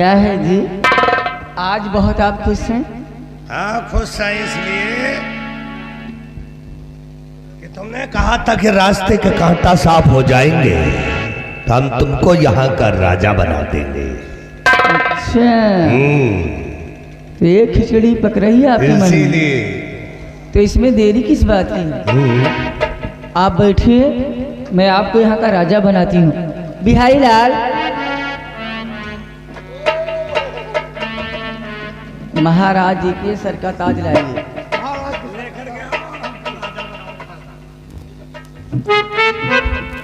क्या है जी, आज बहुत आप खुश हैं? हाँ खुश है इसलिए कि तुमने कहा था कि रास्ते के कांटा साफ हो जाएंगे तो हम तुमको यहाँ का राजा बना देंगे। अच्छा, तो ये खिचड़ी पक रही है आपके मन में, तो इसमें देरी किस बात की? आप बैठिए, मैं आपको यहाँ का राजा बनाती हूँ। बिहारी लाल, महाराज जी के सर का ताज लाइए।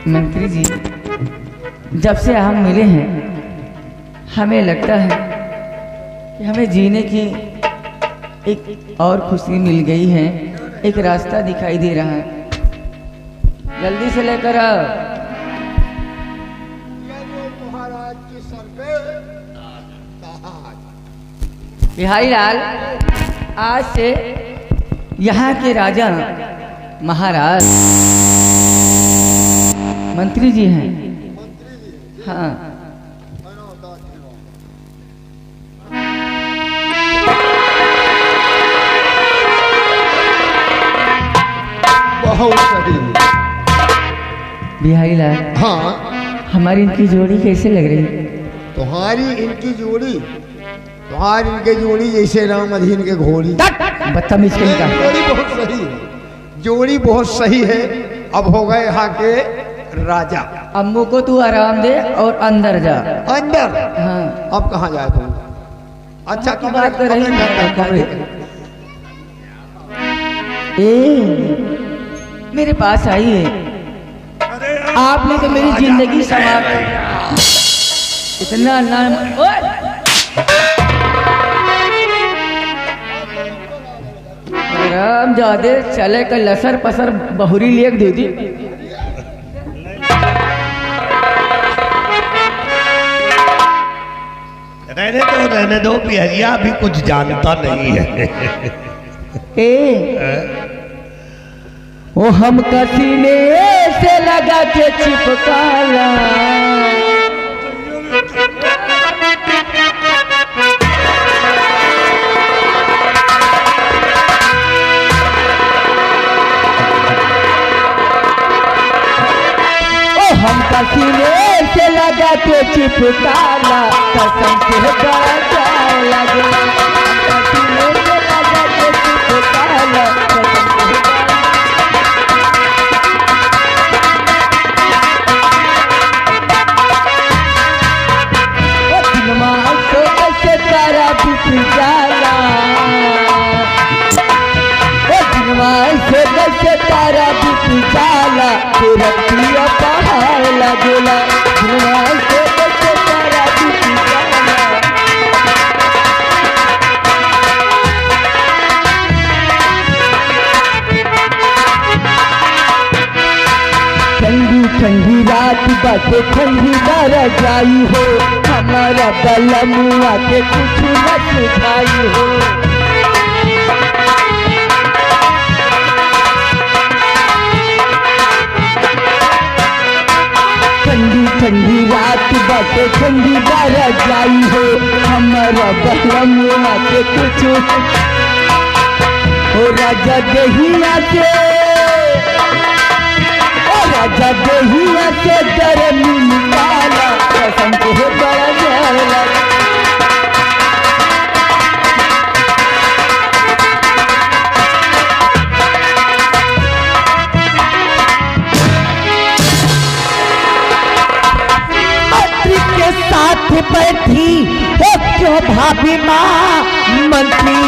मंत्री जी, जब से हम मिले हैं हमें लगता है कि हमें जीने की एक और खुशी मिल गई है, एक रास्ता दिखाई दे रहा है। जल्दी से लेकर आओ। महाराज के सर पे बिहारी लाल, आज से यहाँ के राजा महाराज मंत्री जी हैं। हाँ, बहुत सही। बिहारी लाल, हाँ, हमारी इनकी जोड़ी कैसे लग रही है? तुम्हारी इनकी जोड़ी, तुम्हारी इनके जोड़ी जैसे राम अधीन के घोड़ी। बदतमीज कहीं का। जोड़ी बहुत सही है, जोड़ी बहुत सही है। अब हो गए यहाँ के राजा। अम्मू को तू आराम दे और अंदर जा। अंदर? हाँ, अब कहाँ जाए तुम? अच्छा की बात कर रही है। कमरे। मेरे पास आइए, आपने तो मेरी जिंदगी संवार इतना नाम। राम जादे चले का लसर पसर बहुरी लेक दे दी। रहने दो बिहरिया अभी कुछ जानता नहीं है। वो हम सीने से लगा के चिपकाला, हम सीने से लगा के चिपकाला, कसम से बड़ा प्यार लगे। सीने से लगा के चिपकाला, कसम से तारा बिखर जाला, से कैसे तारा बिखर जाला, तेरा प्रिय पहाड़ लगेला। से कैसे तारा बिखर जाला, ठंडी ठंडी रात बाटे ठंडी बारा जाई हो, हमारा बलमुआ के कुछ न सुझाई हो। ठंडी ठंडी रात बाटे ठंडी बारा जाई हो, हमारा बलमुआ के कुछ हो। राजा दहिया से, राजा दहिया से गर्मी निकाला, कसम से बड़ा प्यार लगा। मंत्री के साथ बैठी हो क्यों भाभी माँ मंत्री,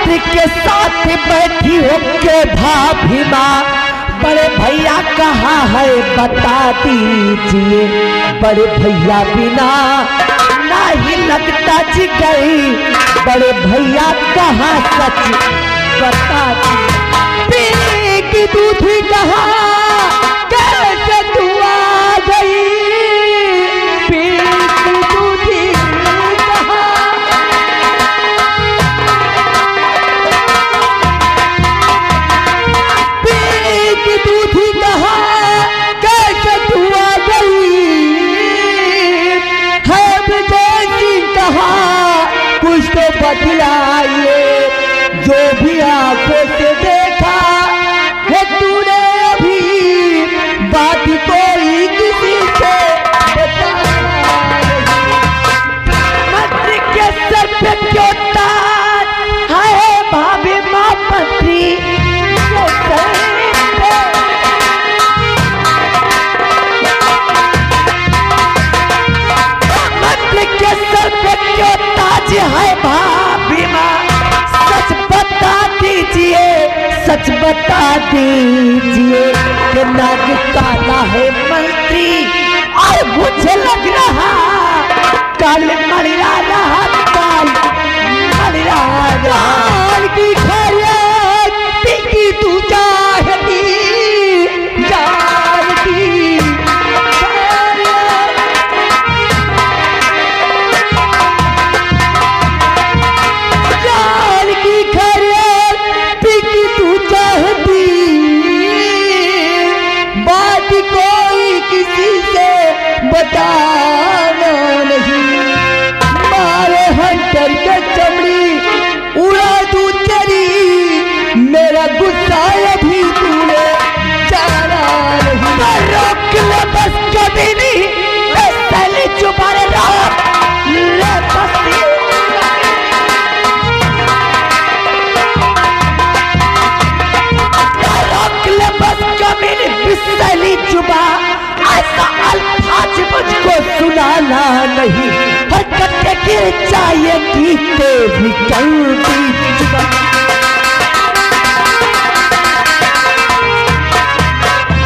के साथ बैठी हो के भाभी माँ। बड़े भैया कहाँ है बता दीजिए, बड़े भैया बिना नहीं लगता जी गई। बड़े भैया कहाँ सच बता दीजिए, की दूध कहाँ कैसे तू आ गई, दूधी कहाँ। बतलाइए, जो भी आंखों से देखा है तूने अभी, बात कोई किसी से बताना नहीं। मंत्री के सर पे क्यों ताज है भाभी माँ मंत्री के सर पे। मंत्री के सर पे क्यों ताज है भाभी माँ, सच बता दीजिए, सच बता दीजिए कि नाग काला है मंत्री और मुझे लग रहा काल मरिया रहा, काल मरिया काल की खैरियत की तू चाहती जानती जान की खैरियत की तू चाहती, बात कोई किसी से बताना नहीं। मारे हंटर के चमड़ी उड़ा दूं तेरी, मेरा गुस्सा अभी तूने जाना नहीं। रोक ले बस कभी नहीं, पहले चुपा रे रोक ले बस। रोक ले बस कभी नहीं, बिस्सली चुपा, ऐसा अल्फाज मुझको सुनाना नहीं। हरकत के गिर जाएगी तेरी चलती जुबां,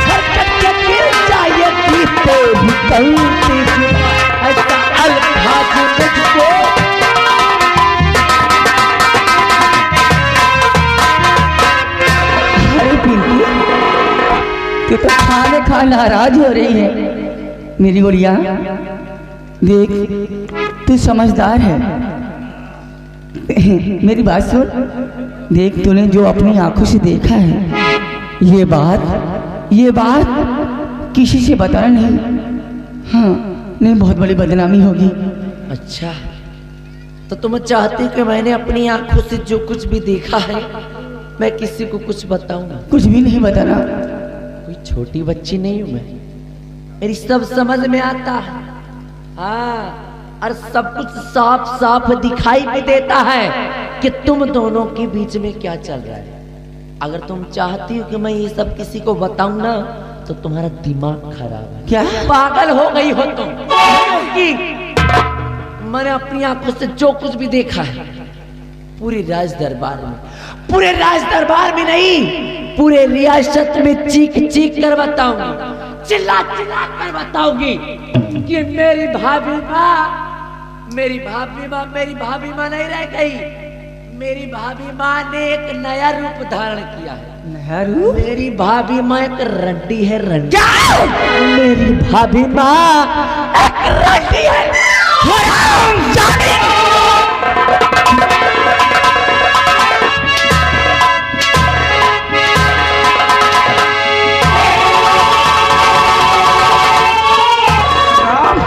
हरकत के गिर जाएगी तेरी चलती जुबां, ऐसा अल्फाज मुझको। अरे पिंकी, तू तो खाने खा नाराज हो रही है। मेरी गुड़िया देख, तू समझदार है। मेरी बात सुन, देख तूने जो अपनी आंखों से देखा है, ये बात किसी से बताना नहीं। हाँ, नहीं बहुत बड़ी बदनामी होगी। अच्छा, तो तुम चाहती कि मैंने अपनी आंखों से जो कुछ भी देखा है मैं किसी को कुछ बताऊं ना? कुछ भी नहीं बताना। कोई छोटी बच्ची नहीं हूं मैं, मेरी सब समझ में आता है। हाँ, और सब कुछ साफ साफ दिखाई भी देता है कि तुम दोनों के बीच में क्या चल रहा है। अगर तुम चाहती हो कि मैं ये सब किसी को बताऊं ना, तो तुम्हारा दिमाग खराब है। क्या पागल हो गई हो तुम? क्योंकि मैंने अपनी आंखों से जो कुछ भी देखा है पूरे राज दरबार में नहीं, पूरे रियासत में चीख चीख कर बताऊंगी, चिल्ला चिल्ला कर बताऊंगी कि मेरी भाभी माँ नहीं रह गई। मेरी भाभी माँ ने एक नया रूप धारण किया है। नया रूप? मेरी भाभी माँ एक रंडी है, रंडी। मेरी भाभी माँ एक रंडी है।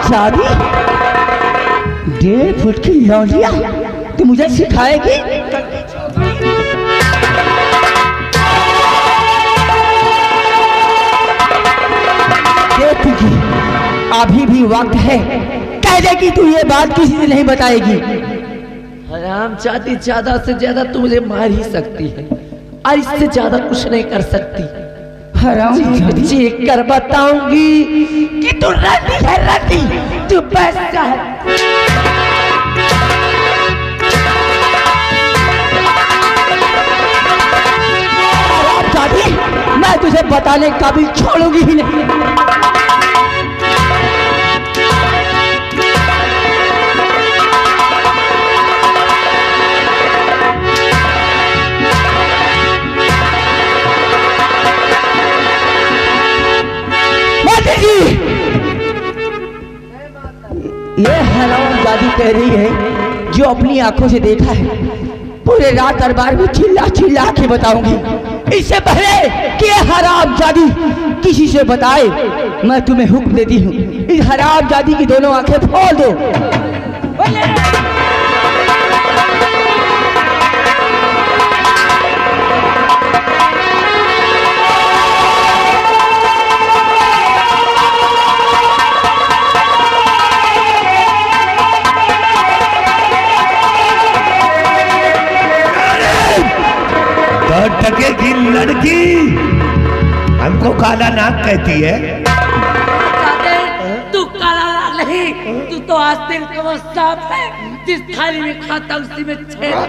शादी 1.5 फुट की लौंडिया तू मुझे सिखाएगी? देखी अभी भी वक्त है, कह दे कि तू ये बात किसी से नहीं बताएगी। हराम जाती, ज्यादा से ज्यादा तू मुझे मार ही सकती है और इससे ज्यादा कुछ नहीं कर सकती। हराम चीख कर बताऊंगी कि तू रंडी है, रंडी, तू पैसा है। मैं तुझे बताने का भी छोड़ूंगी ही नहीं। ये हरामजादी कह रही है जो अपनी आंखों से देखा है, पूरे रात दरबार में चिल्ला चिल्ला के बताऊंगी। इससे पहले कि ये हरामजादी किसी से बताए, मैं तुम्हें हुक्म देती हूँ, इस हरामजादी की दोनों आंखें फोड़ दो। लड़की हमको काला नाग कहती है। तू काला नहीं, तू तो आस्तीन का वो सांप है जिस थाली में खाता उसी में छेद।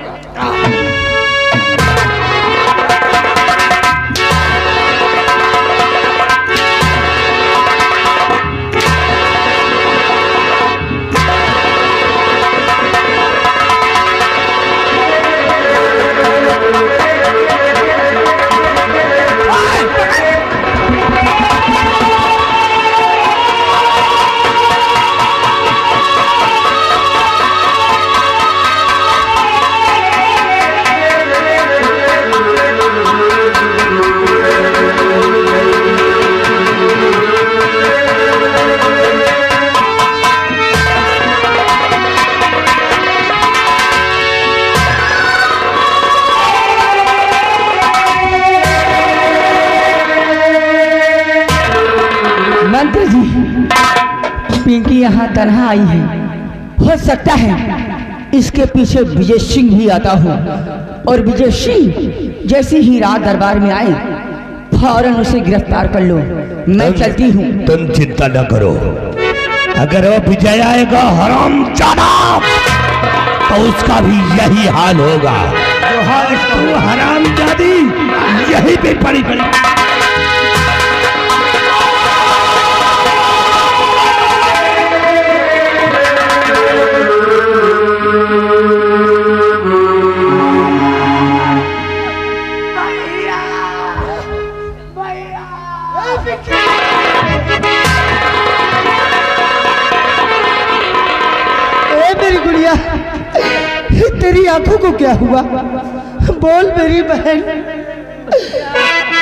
मंत्री जी, पिंकी यहाँ तन्हा आई है। हो सकता है इसके पीछे विजय सिंह भी आता हो, और विजय सिंह जैसे ही रात दरबार में आए फौरन उसे गिरफ्तार कर लो। मैं चलती हूँ। तुम चिंता न करो, अगर वो विजय आएगा हरामजादा तो उसका भी यही हाल होगा जो हाल तू हरामजादी यही पे पड़ी पड़ी। मेरी गुड़िया, तेरी आंखों को क्या हुआ? बोल मेरी बहन।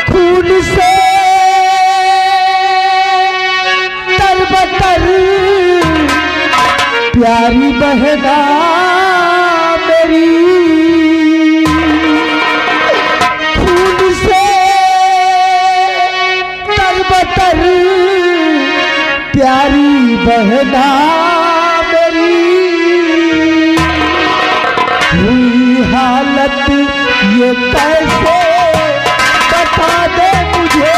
खून से तरबतर प्यारी बहना मेरी, खून से तरबतर प्यारी बहना हालत ये कैसे बता दे मुझे,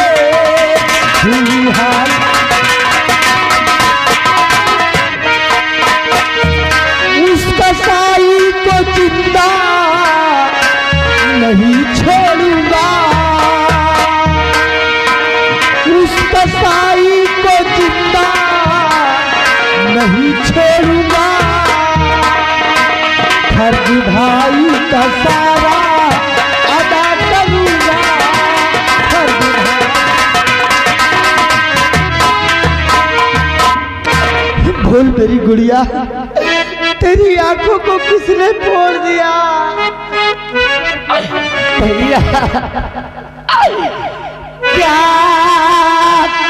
उस कसाई को जिंदा नहीं छोड़ूंगा, उस कसाई को जिंदा नहीं छोड़ूंगा। फर्ज भाई का सारा अदा करूंगा, फर्ज भाई। बोल मेरी गुड़िया, तेरी आंखों को किसने फोड़ दिया? भैया क्या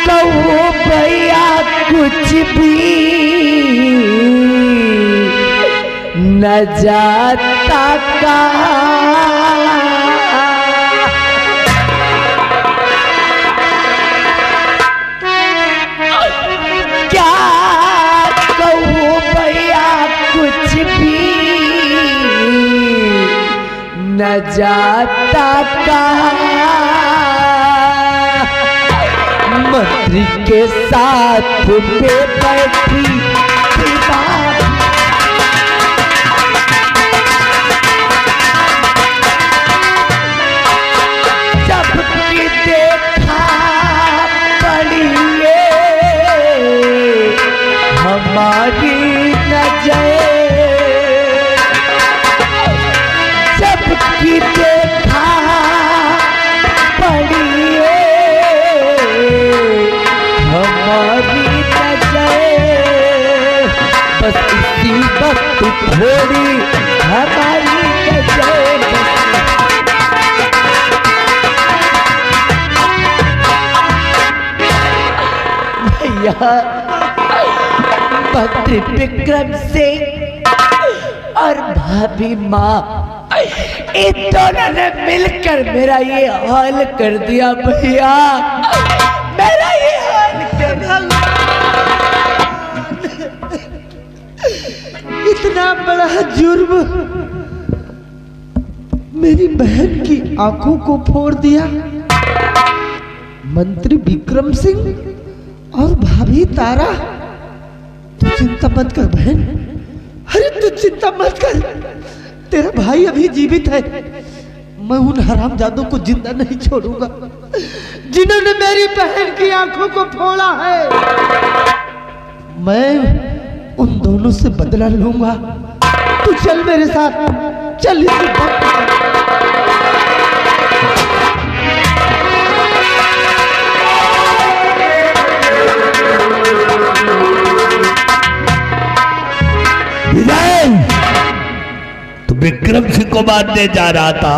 कहूँ भैया, कुछ भी न जाता का। क्या कहूँ भैया, कुछ भी न जाता का। मंत्री के साथ में बैठी बात, देखा पड़िए हमारी नजर, सबकी देखा पड़िए हमारी नजर। बस इसी वक्त थोड़ी हमारी नजर। मंत्री विक्रम सिंह और भाभी माँ, इन दोनों ने मिलकर मेरा ये हाल कर दिया भैया, मेरा ये हाल कर दिया। इतना बड़ा जुर्म, मेरी बहन की आंखों को फोड़ दिया। मंत्री विक्रम सिंह और भाभी तारा, तू चिंता मत कर बहन, अरे तू चिंता मत कर, तेरा भाई अभी जीवित है। मैं उन हरामजादों को जिंदा नहीं छोड़ूंगा जिन्होंने मेरी बहन की आंखों को फोड़ा है। मैं उन दोनों से बदला लूंगा। तू चल मेरे साथ, चल इसे विजय, तू विक्रम सिंह को मारने जा रहा था।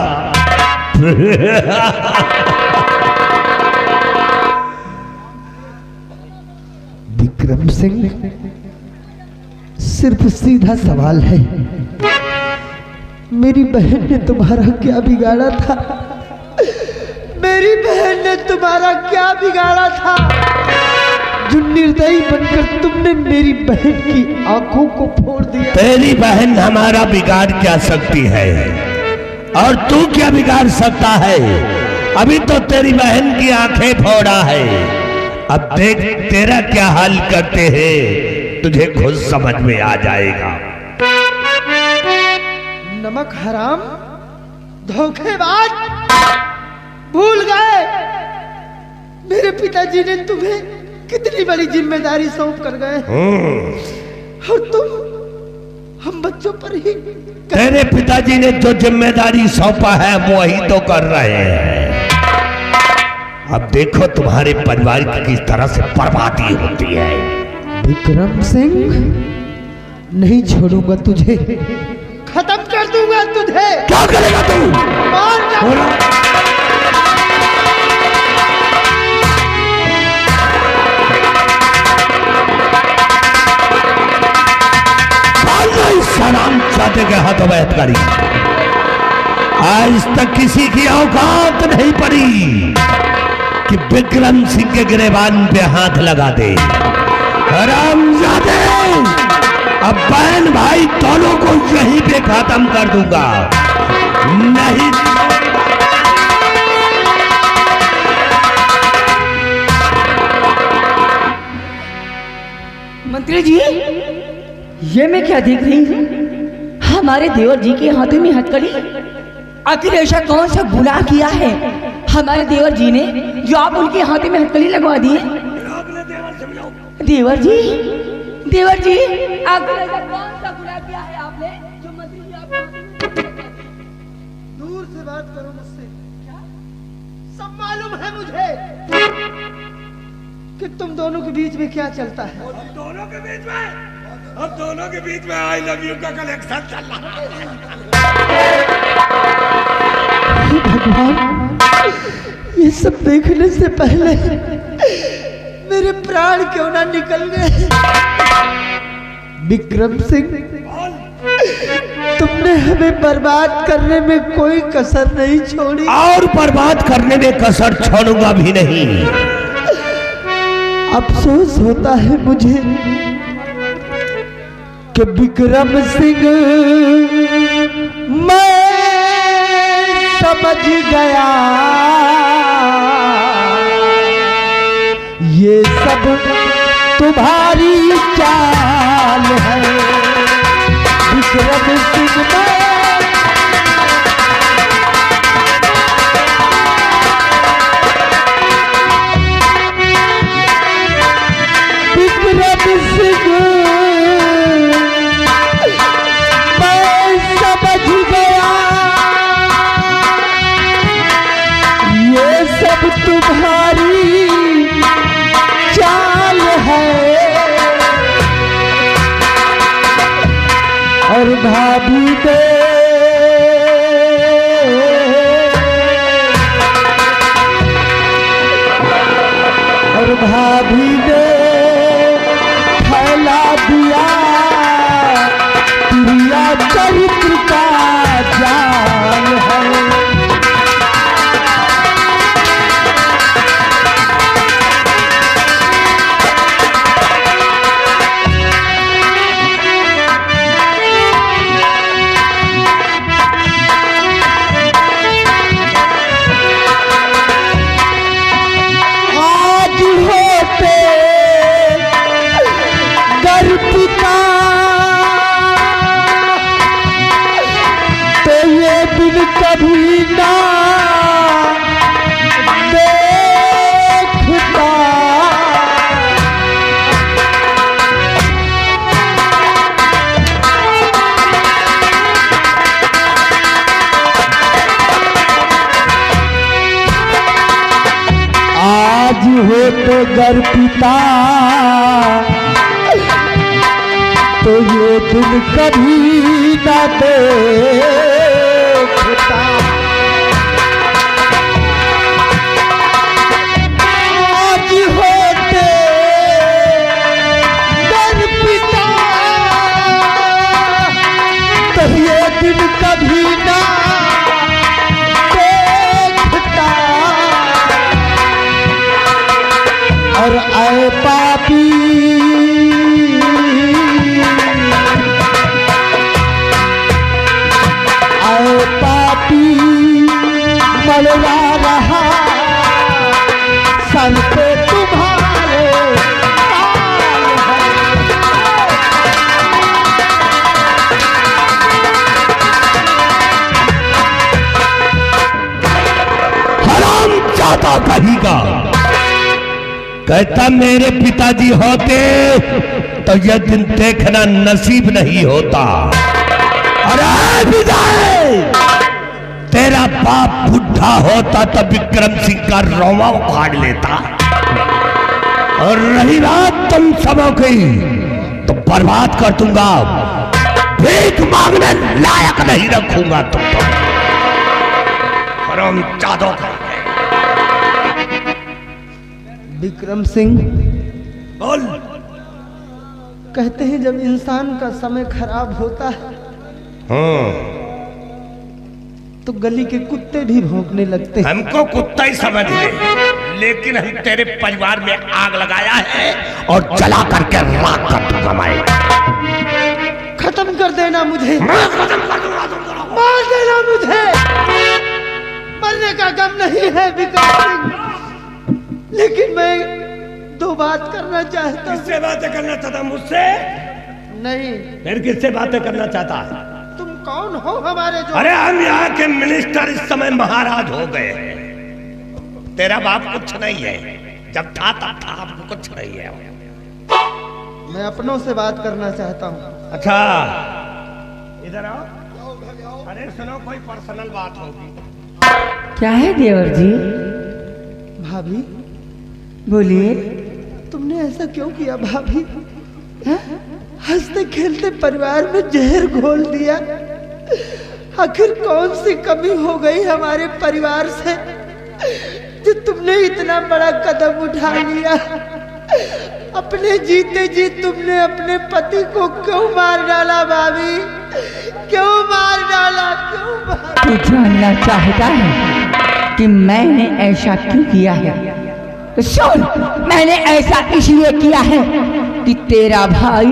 विक्रम सिंह, सिर्फ सीधा सवाल है, मेरी बहन ने तुम्हारा क्या बिगाड़ा था? मेरी बहन ने तुम्हारा क्या बिगाड़ा था जो निर्दयी बनकर तुमने मेरी बहन की आंखों को फोड़ दिया? तेरी बहन हमारा बिगाड़ क्या सकती है और तू क्या बिगाड़ सकता है? अभी तो तेरी बहन की आंखें फोड़ा है, अब देख तेरा क्या हाल करते हैं, तुझे खुद समझ में आ जाएगा। नमक हराम, धोखेबाज, भूल गए मेरे पिताजी ने तुम्हें कितनी बड़ी जिम्मेदारी सौंप कर गए और तुम हम बच्चों पर ही। तेरे पिताजी ने जो जिम्मेदारी सौंपा है वो वही तो कर रहे हैं। अब देखो तुम्हारे परिवार की किस तरह से बर्बादी होती है। विक्रम सिंह, नहीं छोड़ूंगा तुझे, खत्म कर दूंगा तुझे। क्या करेगा तू? मार डालूंगा। सलाम चाहते के हाथों में हथकड़ी, आज तक किसी की औकात नहीं पड़ी कि विक्रम सिंह के गिरेबान पे हाथ लगा दे। हरामजादे, अब बहन भाई दोनों को यहीं पे खत्म कर दूंगा। नहीं मंत्री जी, ये मैं क्या देख रही हूँ? हमारे देवर जी के हाथों में हथकड़ी। आखिर ऐसा कौन सा गुनाह किया है हमारे देवर जी ने जो आप उनके हाथों में हथकड़ी लगवा दिए? देवर जी, देवर जी, आखिर ऐसा कौन सा गुनाह किया है आपने जो मंत्री जी आपको? दूर से बात करो मुझसे, क्या सब मालूम है मुझे कि तुम दोनों के बीच में क्या चलता है। दोनों के बीच में, अब दोनों के बीच में आई लव यू का कलेक्शन चल रहा है। भगवान, ये सब देखने से पहले मेरे प्राण क्यों ना निकल गए। विक्रम सिंह, तुमने हमें बर्बाद करने में कोई कसर नहीं छोड़ी और बर्बाद करने में कसर छोड़ूंगा भी नहीं। अफसोस होता है मुझे कि विक्रम सिंह, मैं समझ गया ये सब तुम्हारी चाल है। विक्रम सिंह, विक्रम सिंह, तुम्हारी चाल है और भाभी दे और भाभी ने फैला दिया प्रिया चरित्र का जाल है। कभी ना देखता। आज हो तो घर पिता तो ये दिन कभी ना देखता। आज होते घर पिता तो ये दिन कभी ना देखता। और आए पापी आए पापी मरवा रहा सन पे तुम्हारे हराम जाता कहेगा। कहता मेरे पिताजी होते तो यह दिन देखना नसीब नहीं होता। अरे विजय, तेरा बाप बुढ़ा होता तो विक्रम सिंह का रोमा उखाड़ लेता। और रही बात तुम सबों की तो बर्बाद कर दूंगा, भीख मांगने लायक नहीं रखूंगा तुमको। हराम जादो का विक्रम सिंह बोल। कहते हैं जब इंसान का समय खराब होता है तो गली के कुत्ते भी भौंकने लगते हैं। हमको कुत्ता ही समझ ले, लेकिन हम तेरे परिवार में आग लगाया है और जला करके राख कर दूंगा मैं। खत्म कर देना मुझे, खत्म कर दूंगा तुमको। मार देना मुझे। मरने का गम नहीं है विक्रम सिंह, लेकिन मैं दो बात करना चाहता हूँ। किससे बातें करना चाहता? मुझसे नहीं। फिर किससे बातें करना चाहता है? तुम कौन हो हमारे जो? अरे हम यहाँ के मिनिस्टर इस समय महाराज हो गए हैं। तेरा बाप कुछ नहीं है, जब था तब था, अब कुछ नहीं है। मैं अपनों से बात करना चाहता हूँ। अच्छा इधर आओ। अरे सुनो, कोई पर्सनल बात होगी। क्या है देवर जी? भाभी बोलिए। तुमने ऐसा क्यों किया भाभी? हंसते खेलते परिवार में जहर घोल दिया। आखिर कौन सी कमी हो गई हमारे परिवार से जो तुमने इतना बड़ा कदम उठा लिया? अपने जीते जी तुमने अपने पति को क्यों मार डाला भाभी? क्यों मार डाला? क्यों मार? तू जानना चाहता है कि मैंने ऐसा क्यों किया है? तो सुन, मैंने ऐसा इसलिए किया है कि तेरा भाई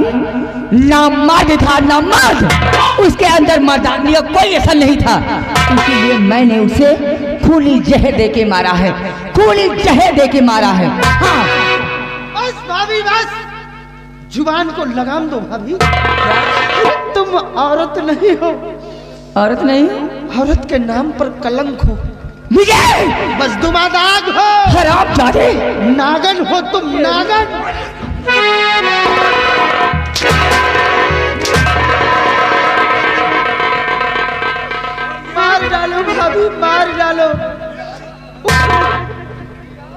नामर्द था, नामर्द। उसके अंदर मर्दानियत कोई ऐसा नहीं था, इसीलिए मैंने उसे खूनी जहर दे के मारा है, खूनी जहर दे के मारा है। हाँ बस भाभी बस, जुबान को लगाम दो भाभी। तुम औरत नहीं हो। औरत नहीं? औरत के नाम पर कलंक हो। विजय! बस दुमादाग हो, हराम जादे, नागन हो तुम, नागन। मार डालो भाभी, मार डालो।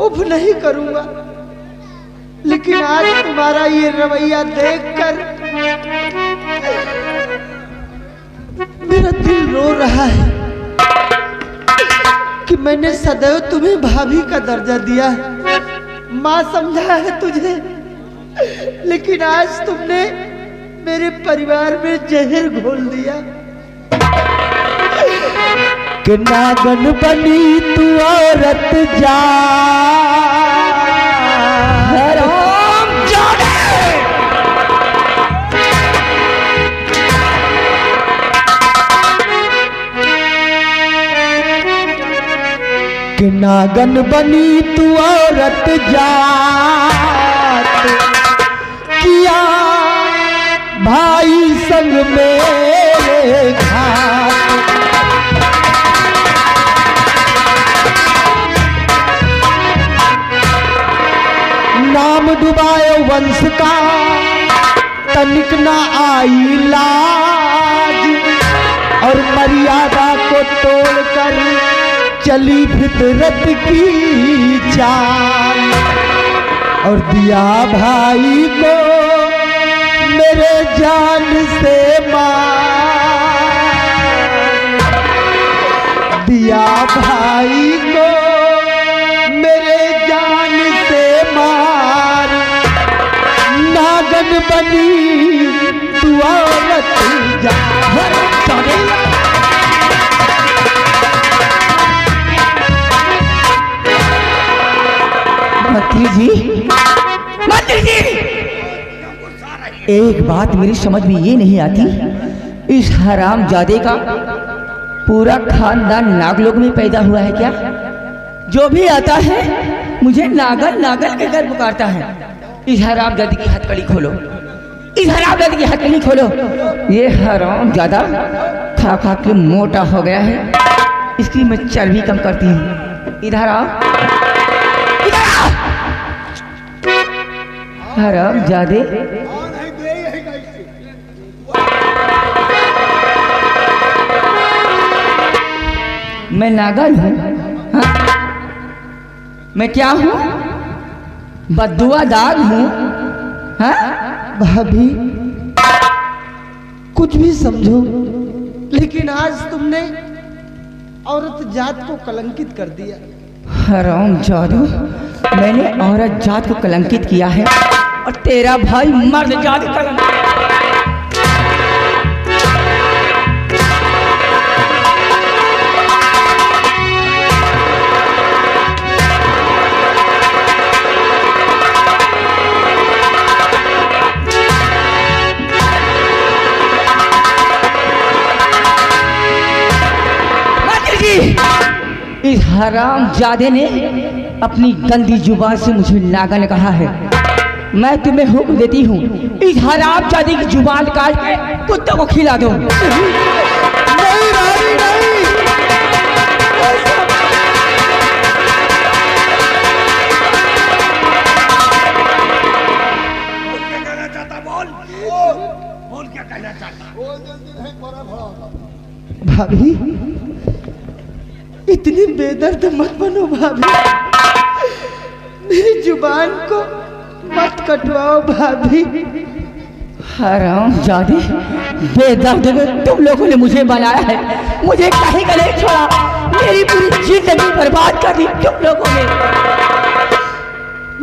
उफ नहीं करूंगा, लेकिन आज तुम्हारा ये रवैया देखकर मेरा दिल रो रहा है कि मैंने सदैव तुम्हें भाभी का दर्जा दिया है, माँ समझा है तुझे, लेकिन आज तुमने मेरे परिवार में जहर घोल दिया। कि नागन बनी तू औरत जा, हराम जाने। कि नागन बनी तू औरत जात किया भाई संग में घात। डुबाए वंश का तनिक ना आई लाज, और मर्यादा को तोड़कर चली फितरत की चाल, और दिया भाई को मेरे जान से मार, दिया भाई को मेरे जान से मार, नागन बनी तू औरत जा। मंत्री जी, मंत्री जी, एक बात मेरी समझ में ये नहीं आती, इस हरामजादे का पूरा खानदान नागलोक में पैदा हुआ है क्या? जो भी आता है मुझे नागल नागल के घर पुकारता है। इस हरामजादे की हथकड़ी खोलो, इस हरामजादे की हथकड़ी खोलो। ये हरामजादा खा खा के मोटा हो गया है, इसकी मैं चर्बी कम करती हूँ। इधर आओ, इधर आओ। हरामजादे, मैं नागल हूँ? हाँ? मैं क्या हूँ? बद्दुआ दाग हूँ? हाँ? भाभी कुछ भी समझो, लेकिन आज तुमने औरत जात को कलंकित कर दिया। हरामजादा, मैंने औरत जात को कलंकित किया है और तेरा भाई मर्द जात को कलंकित। इस हरामजादे ने अपनी गंदी जुबान से मुझे नागन कहा है। मैं तुम्हें हुक्म देती हूँ, इस हरामजादे की जुबान काट के कुत्तों को खिला दो। नहीं रानी नहीं, क्या कहना चाहता? भाभी इतनी बेदर्द मत बनो भाभी, मेरी जुबान को मत कटवाओ भाभी। हरामजादे, बेदर्द में तुम लोगों ने मुझे बनाया है, मुझे कहीं का नहीं छोड़ा, मेरी पूरी जिंदगी बर्बाद कर दी तुम लोगों ने।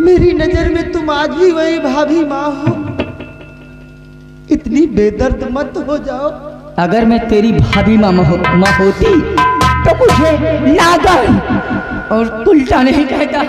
मेरी नजर में तुम आज भी वही भाभी माँ हो, इतनी बेदर्द मत हो जाओ। अगर मैं तेरी भाभी माँ होती तो मुझे नागन और उल्टा नहीं कहता।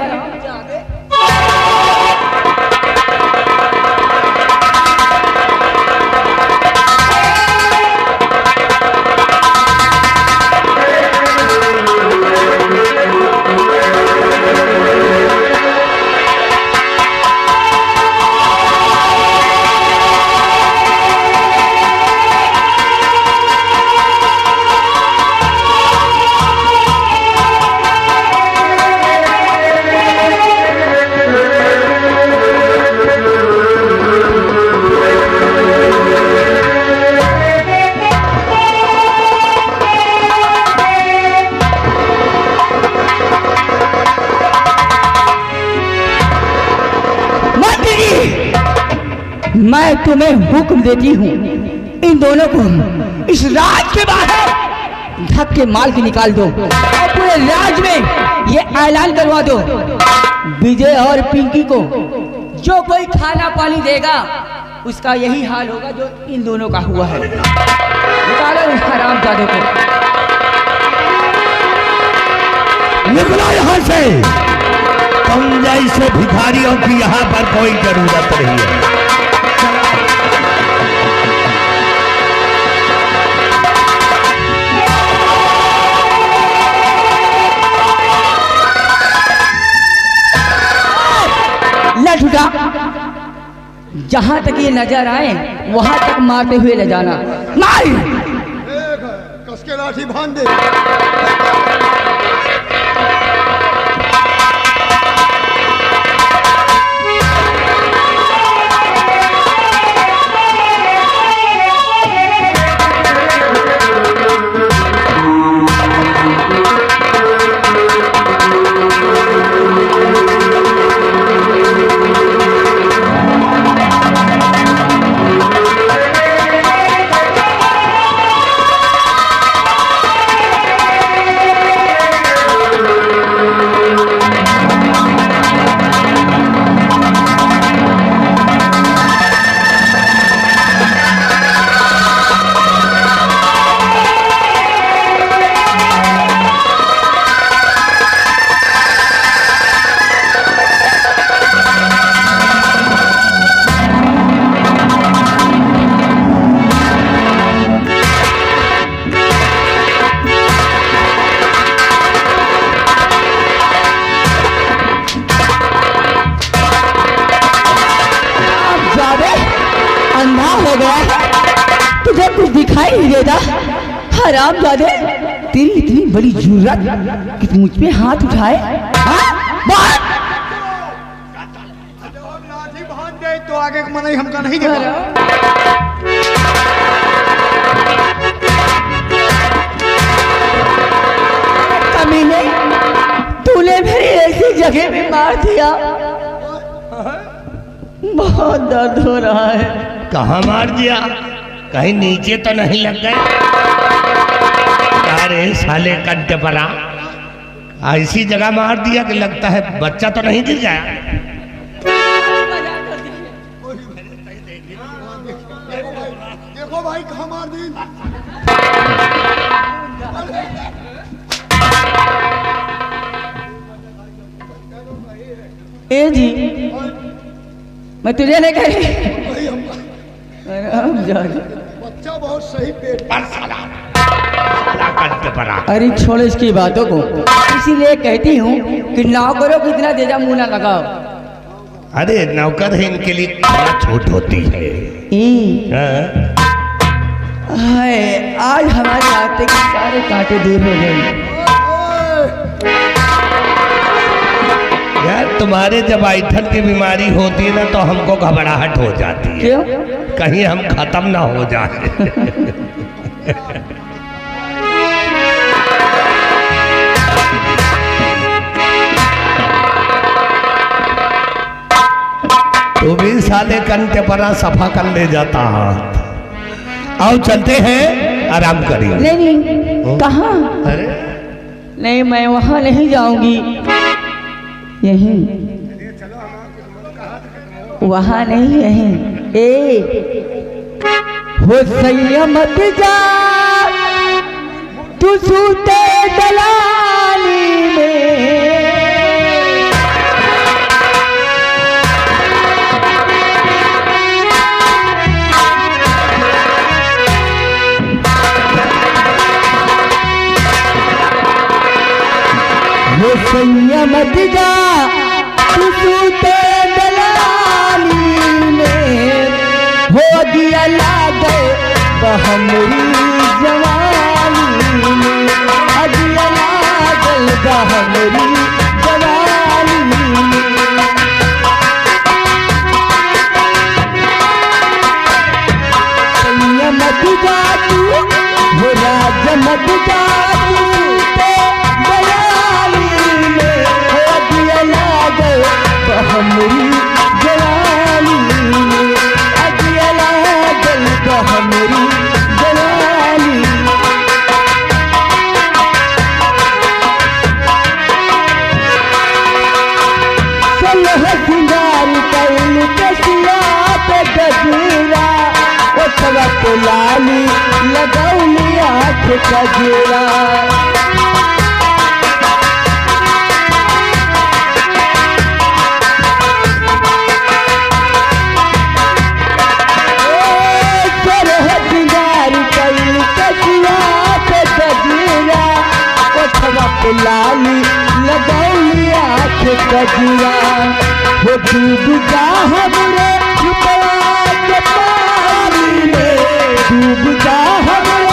मैं तुम्हें हुक्म देती हूँ, इन दोनों को इस राज के बाहर धक्के मार के निकाल दो और पूरे राज में ये ऐलान करवा दो, विजय और पिंकी को जो कोई खाना पानी देगा उसका यही हाल होगा जो इन दोनों का हुआ है। निकालो इस हरामजादे को। निकलो यहाँ से, तुम जैसे भिखारियों की यहाँ पर कोई जरूरत नहीं है। लठ उठा, जहां तक ये नजर आए वहां तक मारते हुए ले जाना। मार! कस के लाठी बांध दे। हरामजादे, तेरी इतनी बड़ी जुर्रत कि तू मुझ पे हाथ उठाए? हाँ? बात! लाठी भान दे तो आगे का मनाई हमका नहीं देखा। कमीने, तूने मेरी ऐसी जगह पे मार दिया, बहुत दर्द हो रहा है। कहाँ मार दिया? कहीं नीचे तो नहीं लग गए? अरे साले कंटे परा, ऐसी जगह मार दिया कि लगता है बच्चा तो नहीं गिर गया। देखो भाई कहाँ मार दी। ए जी, मैं तुझे नहीं कही। हरामजादे। बच्चा बहुत सही पेट। साला कंटे परा। अरे छोड़ इसकी बातों को, इसीलिए कहती हूँ कि नौकरों को इतना देजा मुंह ना लगाओ। अरे नौकर है, इनके लिए क्या छूट होती है? हाँ? हाय, आज हमारे रास्ते के सारे कांटे दूर हो गए। यार तुम्हारे जब ऐठन की बीमारी होती है ना तो हमको घबराहट हो जाती है। क्यों? कहीं हम खत्म ना हो जाए। तो भी साले कंटे परा सफा कर ले जाता हाथ। आओ चलते हैं, आराम करिए। नहीं, कहाँ? अरे नहीं, मैं वहाँ नहीं जाऊंगी, यहीं। वहाँ नहीं, यहीं। ए हो सैया मत जा, तू सूते दलाली में। हो सैया मत जा, तू सूते दलाली में। हो दिया लागे बहमरी जवानी में, अदिया लागल बहमरी जवानी में। सैया मत जा तू, हो राजा मत जा तू सूते दलाली में। हो दिया लागल बहमरी जवानी में, अदिया लागल बहमरी जवानी। सलह सिंगार कैल कसिया पे गजरा, ओठवा पे लाली लगौली आँख कजरा। सलह सिंगार कैल कसिया पे गजरा, ओठवा पे लाली लगौली आँख कजरा। हो डूब जा हमरे रुपया के पानी में, डूब जा हमरे